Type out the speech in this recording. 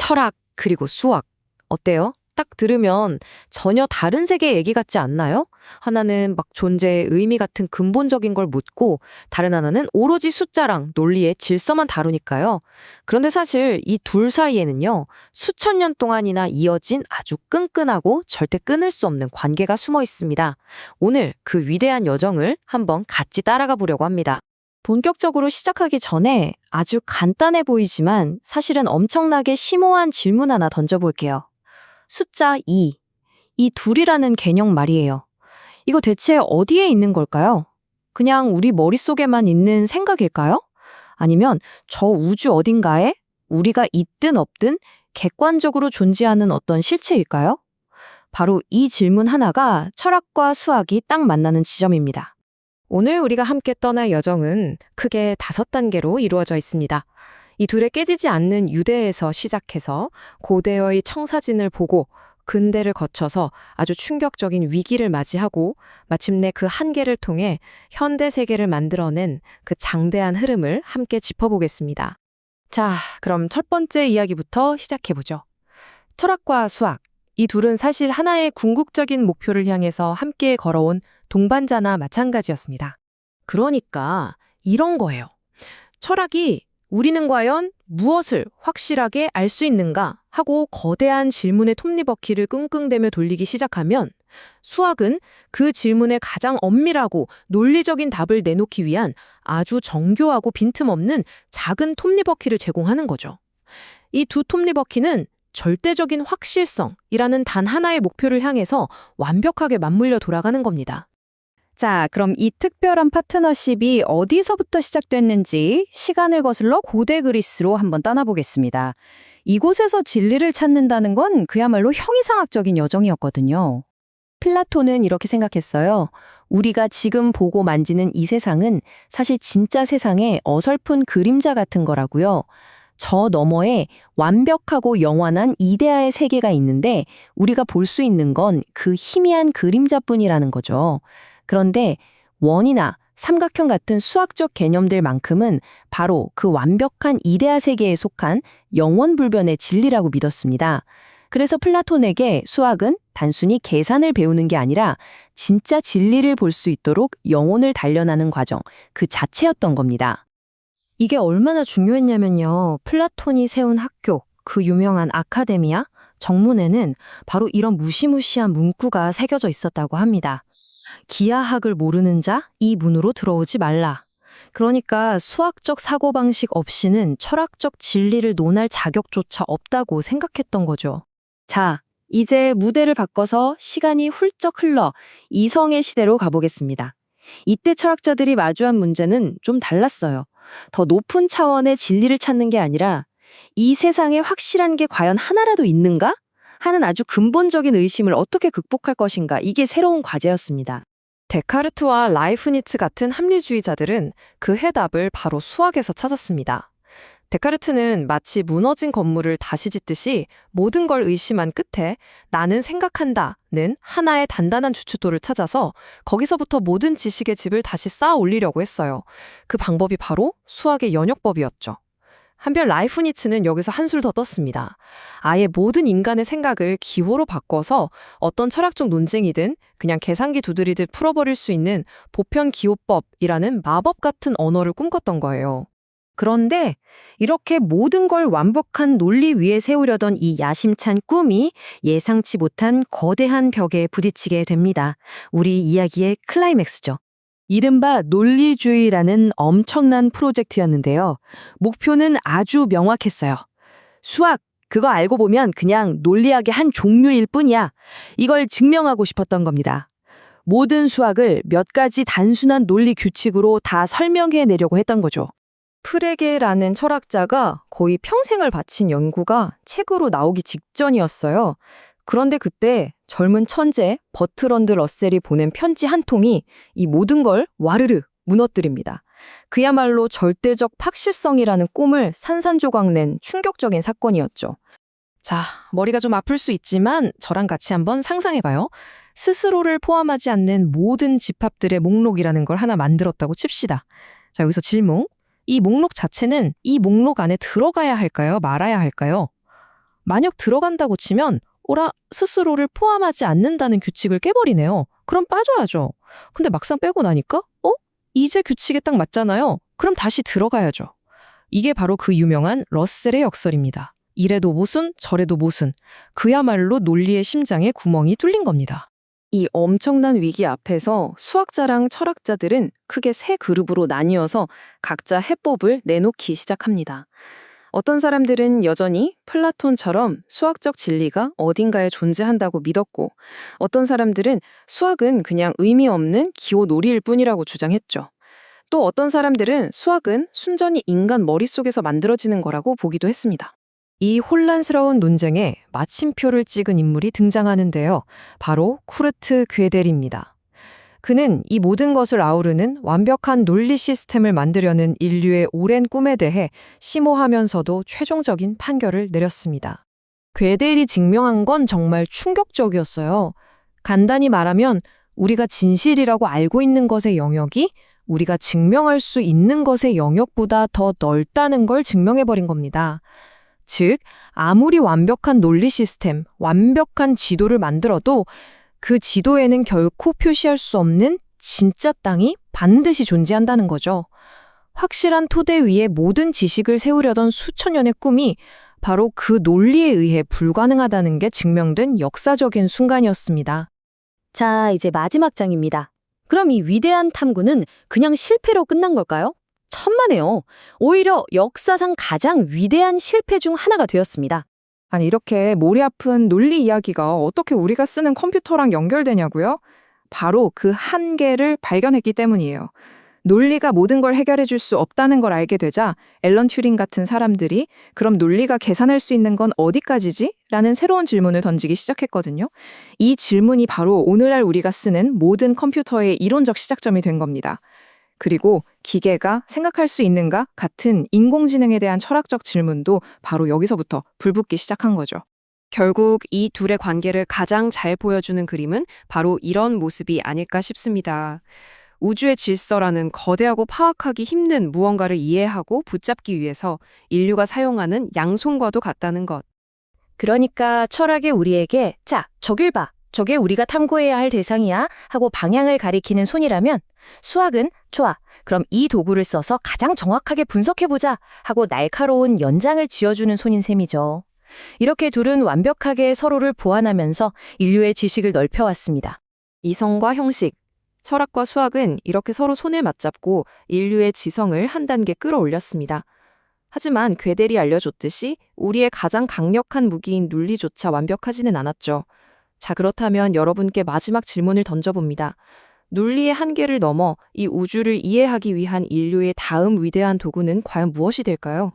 철학, 그리고 수학. 어때요? 딱 들으면 전혀 다른 세계 얘기 같지 않나요? 하나는 막 존재의 의미 같은 근본적인 걸 묻고 다른 하나는 오로지 숫자랑 논리의 질서만 다루니까요. 그런데 사실 이 둘 사이에는요, 수천 년 동안이나 이어진 아주 끈끈하고 절대 끊을 수 없는 관계가 숨어 있습니다. 오늘 그 위대한 여정을 한번 같이 따라가 보려고 합니다. 본격적으로 시작하기 전에 아주 간단해 보이지만 사실은 엄청나게 심오한 질문 하나 던져볼게요. 숫자 2. 이 둘이라는 개념 말이에요. 이거 대체 어디에 있는 걸까요? 그냥 우리 머릿속에만 있는 생각일까요? 아니면 저 우주 어딘가에 우리가 있든 없든 객관적으로 존재하는 어떤 실체일까요? 바로 이 질문 하나가 철학과 수학이 딱 만나는 지점입니다. 오늘 우리가 함께 떠날 여정은 크게 5단계로 이루어져 있습니다. 이 둘에 깨지지 않는 유대에서 시작해서 고대의 청사진을 보고 근대를 거쳐서 아주 충격적인 위기를 맞이하고 마침내 그 한계를 통해 현대 세계를 만들어낸 그 장대한 흐름을 함께 짚어보겠습니다. 자, 그럼 첫 번째 이야기부터 시작해보죠. 철학과 수학. 이 둘은 사실 하나의 궁극적인 목표를 향해서 함께 걸어온 동반자나 마찬가지였습니다. 그러니까 이런 거예요. 철학이 우리는 과연 무엇을 확실하게 알 수 있는가 하고 거대한 질문의 톱니바퀴를 끙끙대며 돌리기 시작하면 수학은 그 질문에 가장 엄밀하고 논리적인 답을 내놓기 위한 아주 정교하고 빈틈없는 작은 톱니바퀴를 제공하는 거죠. 이 두 톱니바퀴는 절대적인 확실성이라는 단 하나의 목표를 향해서 완벽하게 맞물려 돌아가는 겁니다. 자, 그럼 이 특별한 파트너십이 어디서부터 시작됐는지 시간을 거슬러 고대 그리스로 한번 떠나보겠습니다. 이곳에서 진리를 찾는다는 건 그야말로 형이상학적인 여정이었거든요. 플라톤은 이렇게 생각했어요. 우리가 지금 보고 만지는 이 세상은 사실 진짜 세상의 어설픈 그림자 같은 거라고요. 저 너머에 완벽하고 영원한 이데아의 세계가 있는데 우리가 볼 수 있는 건 그 희미한 그림자뿐이라는 거죠. 그런데 원이나 삼각형 같은 수학적 개념들만큼은 바로 그 완벽한 이데아 세계에 속한 영원불변의 진리라고 믿었습니다. 그래서 플라톤에게 수학은 단순히 계산을 배우는 게 아니라 진짜 진리를 볼 수 있도록 영혼을 단련하는 과정, 그 자체였던 겁니다. 이게 얼마나 중요했냐면요. 플라톤이 세운 학교, 그 유명한 아카데미아, 정문에는 바로 이런 무시무시한 문구가 새겨져 있었다고 합니다. 기하학을 모르는 자, 이 문으로 들어오지 말라. 그러니까 수학적 사고방식 없이는 철학적 진리를 논할 자격조차 없다고 생각했던 거죠. 자, 이제 무대를 바꿔서 시간이 훌쩍 흘러 이성의 시대로 가보겠습니다. 이때 철학자들이 마주한 문제는 좀 달랐어요. 더 높은 차원의 진리를 찾는 게 아니라 이 세상에 확실한 게 과연 하나라도 있는가? 하는 아주 근본적인 의심을 어떻게 극복할 것인가, 이게 새로운 과제였습니다. 데카르트와 라이프니츠 같은 합리주의자들은 그 해답을 바로 수학에서 찾았습니다. 데카르트는 마치 무너진 건물을 다시 짓듯이 모든 걸 의심한 끝에 나는 생각한다는 하나의 단단한 주춧돌을 찾아서 거기서부터 모든 지식의 집을 다시 쌓아 올리려고 했어요. 그 방법이 바로 수학의 연역법이었죠. 한편 라이프니츠는 여기서 한술 더 떴습니다. 아예 모든 인간의 생각을 기호로 바꿔서 어떤 철학적 논쟁이든 그냥 계산기 두드리듯 풀어버릴 수 있는 보편기호법이라는 마법 같은 언어를 꿈꿨던 거예요. 그런데 이렇게 모든 걸 완벽한 논리 위에 세우려던 이 야심찬 꿈이 예상치 못한 거대한 벽에 부딪히게 됩니다. 우리 이야기의 클라이맥스죠. 이른바 논리주의라는 엄청난 프로젝트였는데요. 목표는 아주 명확했어요. 수학, 그거 알고 보면 그냥 논리학의 한 종류일 뿐이야. 이걸 증명하고 싶었던 겁니다. 모든 수학을 몇 가지 단순한 논리 규칙으로 다 설명해내려고 했던 거죠. 프레게라는 철학자가 거의 평생을 바친 연구가 책으로 나오기 직전이었어요. 그런데 그때 젊은 천재 버트런드 러셀이 보낸 편지 한 통이 이 모든 걸 와르르 무너뜨립니다. 그야말로 절대적 확실성이라는 꿈을 산산조각 낸 충격적인 사건이었죠. 자, 머리가 좀 아플 수 있지만 저랑 같이 한번 상상해봐요. 스스로를 포함하지 않는 모든 집합들의 목록이라는 걸 하나 만들었다고 칩시다. 자, 여기서 질문. 이 목록 자체는 이 목록 안에 들어가야 할까요? 말아야 할까요? 만약 들어간다고 치면 오라 스스로를 포함하지 않는다는 규칙을 깨버리네요. 그럼 빠져야죠. 근데 막상 빼고 나니까 이제 규칙에 딱 맞잖아요. 그럼 다시 들어가야죠. 이게 바로 그 유명한 러셀의 역설입니다. 이래도 모순, 저래도 모순. 그야말로 논리의 심장에 구멍이 뚫린 겁니다. 이 엄청난 위기 앞에서 수학자랑 철학자들은 크게 세 그룹으로 나뉘어서 각자 해법을 내놓기 시작합니다. 어떤 사람들은 여전히 플라톤처럼 수학적 진리가 어딘가에 존재한다고 믿었고, 어떤 사람들은 수학은 그냥 의미 없는 기호 놀이일 뿐이라고 주장했죠. 또 어떤 사람들은 수학은 순전히 인간 머릿속에서 만들어지는 거라고 보기도 했습니다. 이 혼란스러운 논쟁에 마침표를 찍은 인물이 등장하는데요. 바로 쿠르트 괴델입니다. 그는 이 모든 것을 아우르는 완벽한 논리 시스템을 만들려는 인류의 오랜 꿈에 대해 심오하면서도 최종적인 판결을 내렸습니다. 괴델이 증명한 건 정말 충격적이었어요. 간단히 말하면 우리가 진실이라고 알고 있는 것의 영역이 우리가 증명할 수 있는 것의 영역보다 더 넓다는 걸 증명해버린 겁니다. 즉, 아무리 완벽한 논리 시스템, 완벽한 지도를 만들어도 그 지도에는 결코 표시할 수 없는 진짜 땅이 반드시 존재한다는 거죠. 확실한 토대 위에 모든 지식을 세우려던 수천 년의 꿈이 바로 그 논리에 의해 불가능하다는 게 증명된 역사적인 순간이었습니다. 자, 이제 마지막 장입니다. 그럼 이 위대한 탐구는 그냥 실패로 끝난 걸까요? 천만에요. 오히려 역사상 가장 위대한 실패 중 하나가 되었습니다. 아니, 이렇게 머리 아픈 논리 이야기가 어떻게 우리가 쓰는 컴퓨터랑 연결되냐고요? 바로 그 한계를 발견했기 때문이에요. 논리가 모든 걸 해결해 줄 수 없다는 걸 알게 되자 앨런 튜링 같은 사람들이 그럼 논리가 계산할 수 있는 건 어디까지지? 라는 새로운 질문을 던지기 시작했거든요. 이 질문이 바로 오늘날 우리가 쓰는 모든 컴퓨터의 이론적 시작점이 된 겁니다. 그리고 기계가 생각할 수 있는가 같은 인공지능에 대한 철학적 질문도 바로 여기서부터 불붙기 시작한 거죠. 결국 이 둘의 관계를 가장 잘 보여주는 그림은 바로 이런 모습이 아닐까 싶습니다. 우주의 질서라는 거대하고 파악하기 힘든 무언가를 이해하고 붙잡기 위해서 인류가 사용하는 양손과도 같다는 것. 그러니까 철학이 우리에게 자, 저길 봐. 저게 우리가 탐구해야 할 대상이야 하고 방향을 가리키는 손이라면 수학은 좋아. 그럼 이 도구를 써서 가장 정확하게 분석해보자 하고 날카로운 연장을 쥐어주는 손인 셈이죠. 이렇게 둘은 완벽하게 서로를 보완하면서 인류의 지식을 넓혀왔습니다. 이성과 형식, 철학과 수학은 이렇게 서로 손을 맞잡고 인류의 지성을 한 단계 끌어올렸습니다. 하지만 괴델이 알려줬듯이 우리의 가장 강력한 무기인 논리조차 완벽하지는 않았죠. 자, 그렇다면 여러분께 마지막 질문을 던져봅니다. 논리의 한계를 넘어 이 우주를 이해하기 위한 인류의 다음 위대한 도구는 과연 무엇이 될까요?